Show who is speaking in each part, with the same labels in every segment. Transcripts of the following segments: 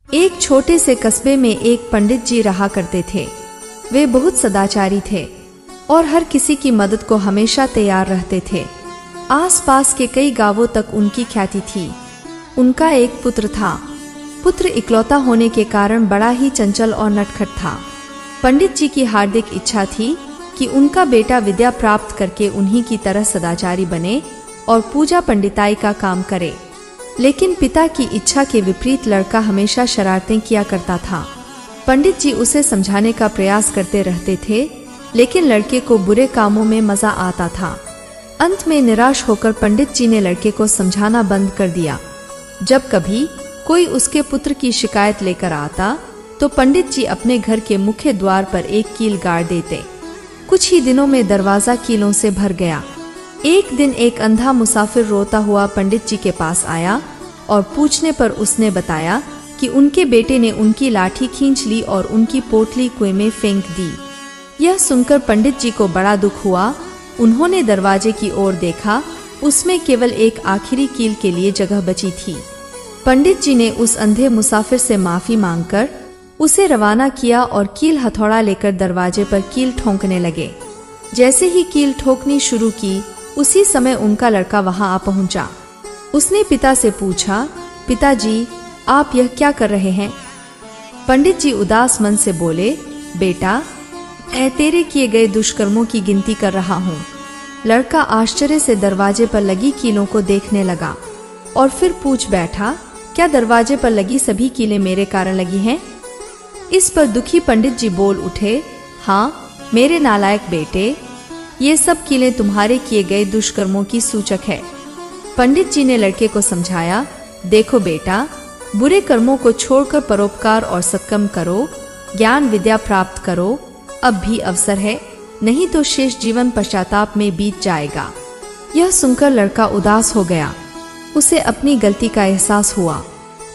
Speaker 1: एक छोटे से कस्बे में एक पंडित जी रहा करते थे। वे बहुत सदाचारी थे और हर किसी की मदद को हमेशा तैयार रहते थे। आसपास के कई गांवों तक उनकी ख्याति थी। उनका एक पुत्र था। पुत्र इकलौता होने के कारण बड़ा ही चंचल और नटखट था। पंडित जी की हार्दिक इच्छा थी कि उनका बेटा विद्या प्राप्त करके उन्हीं की तरह सदाचारी बने और पूजा पंडिताई का काम करे। लेकिन पिता की इच्छा के विपरीत लड़का हमेशा शरारतें किया करता था। पंडित जी उसे समझाने का प्रयास करते रहते थे, लेकिन लड़के को बुरे कामों में मजा आता था। अंत में निराश होकर पंडित जी ने लड़के को समझाना बंद कर दिया। जब कभी कोई उसके पुत्र की शिकायत लेकर आता तो पंडित जी अपने घर के मुख्य द्वार पर एक कील गाड़ देते। कुछ ही दिनों में दरवाजा कीलों से भर गया। एक दिन एक अंधा मुसाफिर रोता हुआ पंडित जी के पास आया और पूछने पर उसने बताया कि उनके बेटे ने उनकी लाठी खींच ली और उनकी पोटली कुएं में फेंक दी। यह सुनकर पंडित जी को बड़ा दुख हुआ। उन्होंने दरवाजे की ओर देखा, उसमें केवल एक आखिरी कील के लिए जगह बची थी। पंडित जी ने उस अंधे मुसाफिर से माफी मांगकर उसे रवाना किया और कील हथौड़ा लेकर दरवाजे पर कील ठोंकने लगे। जैसे ही कील ठोकनी शुरू की, उसी समय उनका लड़का वहां आ पहुंचा। उसने पिता से पूछा, पिताजी, आप यह क्या कर रहे हैं? पंडित जी उदास मन से बोले, बेटा, मैं तेरे किए गए दुष्कर्मों की गिनती कर रहा हूँ। लड़का आश्चर्य से दरवाजे पर लगी कीलों को देखने लगा और फिर पूछ बैठा, क्या दरवाजे पर लगी सभी कीलें मेरे कारण लगी हैं? इस पर दुखी पंडित जी बोल उठे, हाँ मेरे नालायक बेटे, ये सब कीलें तुम्हारे किए गए दुष्कर्मों की सूचक है। पंडित जी ने लड़के को समझाया, देखो बेटा, बुरे कर्मों को छोड़कर परोपकार और सत्कर्म करो, ज्ञान विद्या प्राप्त करो। अब भी अवसर है, नहीं तो शेष जीवन पश्चाताप में बीत जाएगा। यह सुनकर लड़का उदास हो गया। उसे अपनी गलती का एहसास हुआ।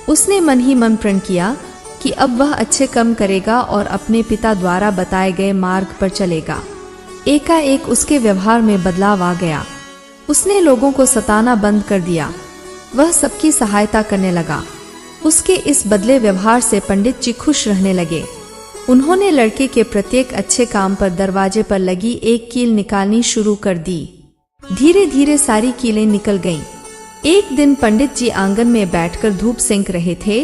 Speaker 1: उसने मन ही मन प्रण किया कि अब वह अच्छे कर्म करेगा और अपने पिता द्वारा बताए गए मार्ग पर चलेगा। एकाएक उसके व्यवहार में बदलाव आ गया। उसने लोगों को सताना बंद कर दिया। वह सबकी सहायता करने लगा। उसके इस बदले व्यवहार से पंडित जी खुश रहने लगे। उन्होंने लड़के के प्रत्येक अच्छे काम पर दरवाजे पर लगी एक कील निकालनी शुरू कर दी। धीरे धीरे सारी कीलें निकल गईं। एक दिन पंडित जी आंगन में बैठकर धूप सेंक रहे थे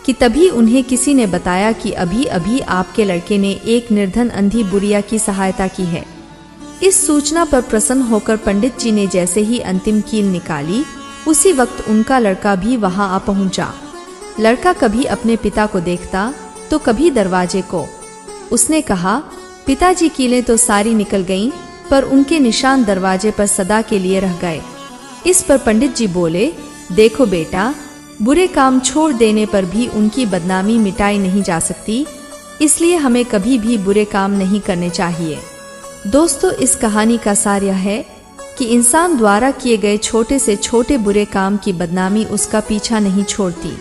Speaker 1: कि तभी उन्हें किसी ने बताया कि अभी अभी आपके लड़के ने एक निर्धन अंधी बुढ़िया की सहायता की है। इस सूचना पर प्रसन्न होकर पंडित जी ने जैसे ही अंतिम कील निकाली, उसी वक्त उनका लड़का भी वहां आ पहुंचा। लड़का कभी अपने पिता को देखता तो कभी दरवाजे को। उसने कहा, पिताजी, कीलें तो सारी निकल गईं, पर उनके निशान दरवाजे पर सदा के लिए रह गए। इस पर पंडित जी बोले, देखो बेटा, बुरे काम छोड़ देने पर भी उनकी बदनामी मिटाई नहीं जा सकती, इसलिए हमें कभी भी बुरे काम नहीं करने चाहिए। दोस्तों, इस कहानी का सार यह है कि इंसान द्वारा किए गए छोटे से छोटे बुरे काम की बदनामी उसका पीछा नहीं छोड़ती।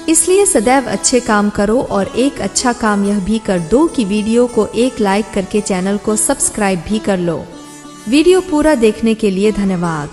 Speaker 1: इसलिए सदैव अच्छे काम करो और एक अच्छा काम यह भी कर दो कि वीडियो को एक लाइक करके चैनल को सब्सक्राइब भी कर लो। वीडियो पूरा देखने के लिए धन्यवाद।